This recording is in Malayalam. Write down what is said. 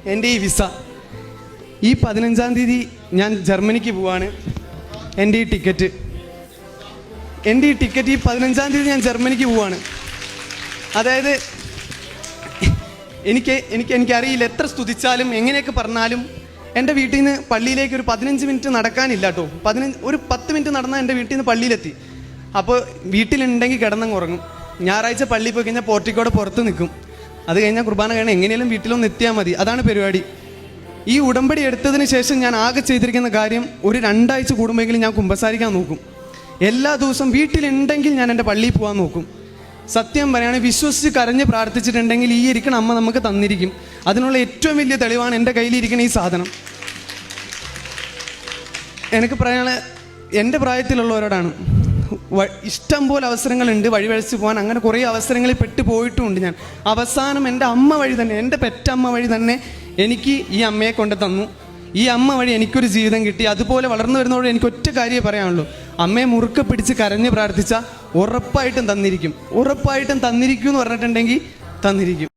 എൻ്റെ ഈ വിസ ഈ 15-ാം തീയതി ഞാൻ ജർമ്മനിക്ക് പോവാണ്. എൻ്റെ ഈ ടിക്കറ്റ് ഈ 15-ാം തീയതി ഞാൻ ജർമ്മനിക്ക് പോവാണ്. അതായത് എനിക്കറിയില്ല, എത്ര സ്തുതിച്ചാലും എങ്ങനെയൊക്കെ പറഞ്ഞാലും എൻ്റെ വീട്ടിൽ നിന്ന് പള്ളിയിലേക്ക് ഒരു 15 മിനിറ്റ് നടക്കാനില്ല കേട്ടോ. ഒരു 10 മിനിറ്റ് നടന്നാൽ എൻ്റെ വീട്ടിൽ നിന്ന് പള്ളിയിലെത്തി. അപ്പോൾ വീട്ടിലുണ്ടെങ്കിൽ കിടന്നങ്ങ് ഉറങ്ങും. ഞായറാഴ്ച പള്ളിയിൽ പോയി കഴിഞ്ഞാൽ പോർട്ടിക്കോടെ പുറത്ത് നിൽക്കും. അത് കഴിഞ്ഞാൽ കുർബാന കഴിഞ്ഞാൽ എങ്ങനെയും വീട്ടിലൊന്ന് എത്തിയാൽ മതി. അതാണ് പരിപാടി. ഈ ഉടമ്പടി എടുത്തതിന് ശേഷം ഞാൻ ആകെ ചെയ്തിരിക്കുന്ന കാര്യം, ഒരു 2 ആഴ്ച കൂടുമ്പോഴെങ്കിലും ഞാൻ കുമ്പസാരിക്കാൻ നോക്കും. എല്ലാ ദിവസവും വീട്ടിലുണ്ടെങ്കിൽ ഞാൻ എൻ്റെ പള്ളിയിൽ പോകാൻ നോക്കും. സത്യം പറയുകയാണെങ്കിൽ വിശ്വസിച്ച് കരഞ്ഞ് പ്രാർത്ഥിച്ചിട്ടുണ്ടെങ്കിൽ ഈ ഇരിക്കണ അമ്മ നമുക്ക് തന്നിരിക്കും. അതിനുള്ള ഏറ്റവും വലിയ തെളിവാണ് എൻ്റെ കയ്യിലിരിക്കുന്ന ഈ സാധനം. എനിക്ക് പറയാനുള്ള എൻ്റെ പ്രായത്തിലുള്ളവരോടാണ്, ഇഷ്ടം പോലെ അവസരങ്ങളുണ്ട് വഴിവഴിച്ച് പോകാൻ. അങ്ങനെ കുറേ അവസരങ്ങളിൽ പെട്ടു പോയിട്ടുമുണ്ട് ഞാൻ. അവസാനം എൻ്റെ അമ്മ വഴി തന്നെ, എൻ്റെ പെറ്റമ്മ വഴി തന്നെ എനിക്ക് ഈ അമ്മയെ കൊണ്ട് തന്നു. ഈ അമ്മ വഴി എനിക്കൊരു ജീവിതം കിട്ടി. അതുപോലെ വളർന്നു വരുന്നതോടെ എനിക്ക് ഒറ്റ കാര്യമേ പറയാനുള്ളൂ, അമ്മയെ മുറുക്കെ പിടിച്ച് കരഞ്ഞ് പ്രാർത്ഥിച്ചാൽ ഉറപ്പായിട്ടും തന്നിരിക്കും എന്ന് പറഞ്ഞിട്ടുണ്ടെങ്കിൽ തന്നിരിക്കും.